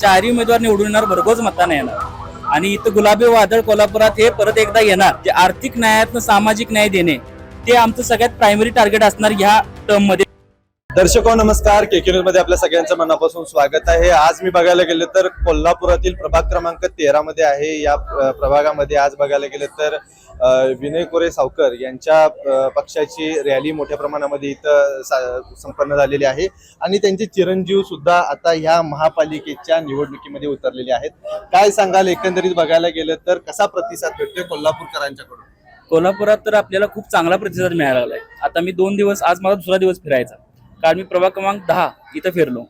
चारही उमेदवार निवडून येणार, भरघोस मताने येणार आणि इथं गुलाबी वादळ कोल्हापुरात हे परत एकदा येणार. जे आर्थिक न्यायातनं सामाजिक न्याय देणे ते आमचं सगळ्यात प्रायमरी टार्गेट असणार ह्या टर्म मध्ये. दर्शको नमस्कार, केके न्यूज मध्ये आपल्या सगळ्यांचं मनापासून स्वागत आहे. आज मी बघायला गेले तर कोल्हापुरातील प्रभाग क्रमांक 13 मध्ये आहे. या प्रभागामध्ये आज बघायला गेले तर विनय कोरे सावकर यांच्या पक्षाची रॅली मोठ्या प्रमाणामध्ये इथं संपन्न झालेली आहे आणि त्यांचे चिरंजीव सुद्धा आता ह्या महापालिकेच्या निवडणुकीमध्ये उतरलेले आहेत. काय सांगाल, एकंदरीत बघायला गेलं तर कसा प्रतिसाद भेटतोय कोल्हापूरकरांच्याकडून? कोल्हापुरात तर आपल्याला खूप चांगला प्रतिसाद मिळाला आहे. आता मी 2 दिवस, आज माझा दुसरा दिवस फिरायचा, कारण मी प्रभाग क्रमांक 10 इथं फिरलो.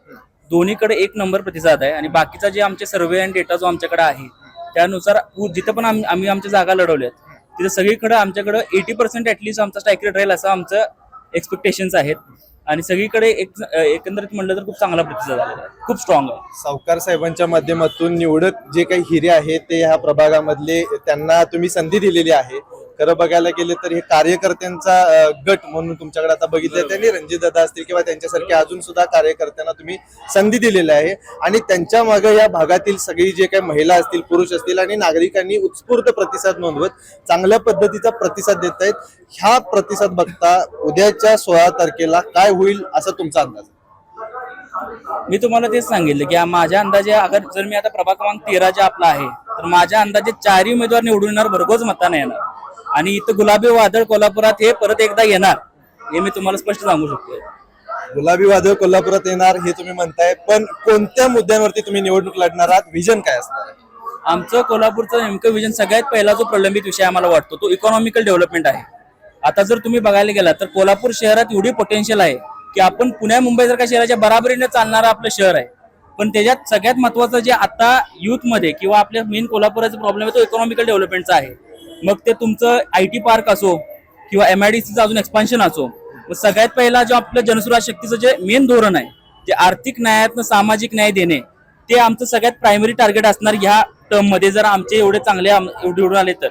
दोन्हीकडे 1 नंबर प्रतिसाद आहे आणि बाकीचा जे आमचे सर्वे आणि डेटा जो आमच्याकडे आहे त्यानुसार जिथं पण आम्ही आमच्या जागा लढवल्यात तिथं सगळीकडे आमच्याकडे 80% ऍटलीस्ट आमचा स्ट्राईक रेट राहील असं आमचं एक्सपेक्टेशन्स आहेत आणि सगळीकडे एकंदरीत म्हणलं तर खूप चांगला प्रतिसाद आलेला आहे, खूप स्ट्रॉंग आहे. सावकार साहेबांच्या माध्यमातून निवडक जे काही हिरे आहेत ते ह्या प्रभागामधले त्यांना तुम्ही संधी दिलेली आहे. खरं बघायला गेले तर हे कार्यकर्त्यांचा गट म्हणून तुमच्याकडे आता बघितलं, त्यांनी रणजित दादा असतील किंवा त्यांच्यासारखे अजून सुद्धा कार्यकर्त्यांना तुम्ही संधी दिलेली आहे आणि त्यांच्या मागे या भागातील सगळी जे काही महिला असतील, पुरुष असतील आणि नागरिकांनी उत्स्फूर्त प्रतिसाद नोंदवत चांगल्या पद्धतीचा प्रतिसाद देत आहेत. ह्या प्रतिसाद बघता उद्याच्या 16 तारखेला काय होईल असं तुमचा अंदाज? मी तुम्हाला तेच सांगितलं की माझ्या अंदाजे जर मी आता प्रभाग क्रमांक 13 जे आपला आहे तर माझ्या अंदाजे 4ही उमेदवार निवडून येणार, भरघोस मताने येणार आणि इथं गुलाबी वादळ कोल्हापुरात हे परत एकदा येणार, हे मी तुम्हाला स्पष्ट सांगू शकतो. गुलाबी वादळ कोल्हापुरात येणार हे तुम्ही म्हणताय, पण कोणत्या मुद्द्यांवरती तुम्ही निवडणूक लढणार आहात? विजन काय असणार आहे? आमचं कोल्हापूरचं नेमकं विजन सगळ्यात पहिला जो प्रलंबित विषय आम्हाला वाटतो तो इकॉनॉमिकल डेव्हलपमेंट आहे. आता जर तुम्ही बघायला गेला तर कोल्हापूर शहरात एवढी पोटेन्शियल आहे की आपण पुण्या मुंबई सारख्या शहराच्या बराबरीने चालणारं आपलं शहर आहे. पण त्याच्यात सगळ्यात महत्वाचं जे आता युथ मध्ये किंवा आपल्या मेन कोल्हापुराचा प्रॉब्लेम आहे तो इकॉनॉमिकल डेव्हलपमेंटचा आहे. मग ते तुमचं IT पार्क असो किंवा MIDCचं अजून एक्सपान्शन असो, सगळ्यात पहिला जो आपलं जनसुराज शक्तीचं जे मेन धोरण आहे ते आर्थिक न्यायातनं सामाजिक न्याय देणे ते आमचं सगळ्यात प्रायमरी टार्गेट असणार ह्या टर्म मध्ये, जर आमचे एवढे चांगले निवडून आले तर.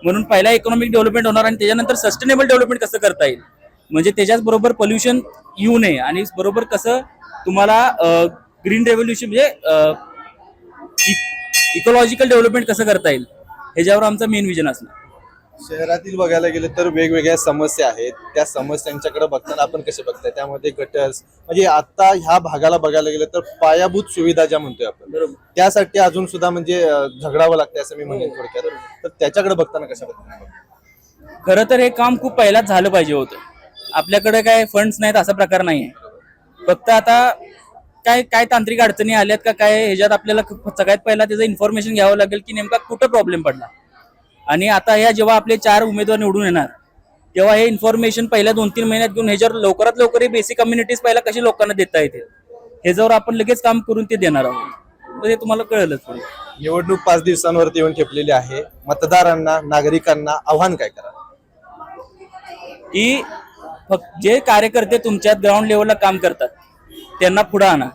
म्हणून पहिला इकॉनॉमिक डेव्हलपमेंट होणार आणि त्याच्यानंतर सस्टेनेबल डेव्हलपमेंट कसं करता येईल, म्हणजे त्याच्याच बरोबर पोल्युशन येऊ नये आणि बरोबर कसं तुम्हाला ग्रीन रेव्होल्युशन म्हणजे इकॉलॉजिकल डेव्हलपमेंट कसं करता येईल ह्याच्यावर आमचं मेन विजन असणार. शहरातील बघायला गेलं तर वेगवेगळ्या समस्या आहेत, त्या समस्यांच्याकडे बघताना आपण कसे बघताय? त्यामध्ये गटर्स म्हणजे आता ह्या भागाला बघायला गेलं तर पायाभूत सुविधा ज्या म्हणतोय आपण, बरोबर, त्यासाठी अजून सुद्धा म्हणजे झगडावं लागतं असं मी म्हणेन थोडक्यात. तर त्याच्याकडे बघताना कशा बघताय? खरं तर हे काम खूप पहिलाच झालं पाहिजे होतं. आपल्याकडे काय फंड्स नाहीत असा प्रकार नाहीये. फक्त आता काय तांत्रिक अडचणी आल्यात का काय ह्याच्यात आपल्याला सगळ्यात पहिला त्याचं इन्फॉर्मेशन घ्यावं लागेल की नेमका कुठं प्रॉब्लेम पडला. आणि आता जेव्हा आपले 4 उमेदवार निवडून येणार तेव्हा हे इन्फॉर्मेशन पहिल्या 2-3 महिन्यात घेऊन ह्याच्यावर लवकरात लवकर बेसिक कम्युनिटीज पहिला कशी लोकांना देता येते ह्याच्यावर आपण लगेच काम करून ते देणार आहोत. हे तुम्हाला कळलंच. निवडणूक 5 दिवसांवरती येऊन ठेपलेली आहे. मतदारांना, नागरिकांना आव्हान काय करा की जे कार्यकर्ते तुमच्या ग्राउंड लेवलला काम करतात त्यांना पुढे आणा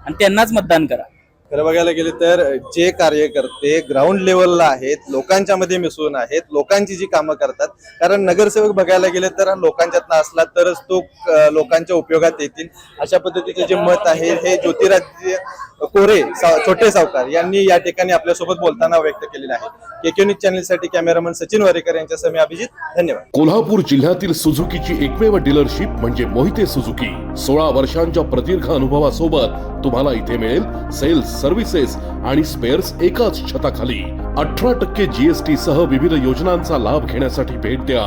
आणि त्यांनाच मतदान करा. खरं बघायला गेले तर जे कार्यकर्ते ग्राउंड लेवलला आहेत, लोकांच्या मध्ये मिसळून आहेत, लोकांची जी कामं करतात, कारण नगरसेवक बघायला गेले तर लोकांच्यातनं असला तरच तो लोकांच्या उपयोगात येतील अशा पद्धतीचे जे मत आहे हे ज्योतिराज कोरे छोटे सावकार यांनी या ठिकाणी आपल्यासोबत बोलताना व्यक्त केलेले आहे. केके न्यूज चॅनलसाठी कॅमेरामन सचिन वारेकर यांच्यासह मी अभिजित, धन्यवाद. कोल्हापूर जिल्ह्यातील सुझुकीची एकमेव डीलरशिप म्हणजे मोहिते सुझुकी. 16 वर्षांच्या प्रदीर्घ अनुभवासोबत तुम्हाला इथे मिळेल सेल्स, सर्व्हिसेस आणि स्पेअर्स एकाच छताखाली. 18% GST सह विविध योजनांचा लाभ घेण्यासाठी भेट द्या.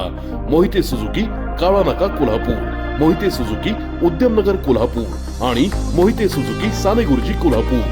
मोहिते सुझुकी, काळा नाका, कोल्हापूर. मोहिते सुझुकी, उद्यमनगर, कोल्हापूर आणि मोहिते सुझुकी, सानेगुरुजी, कोल्हापूर.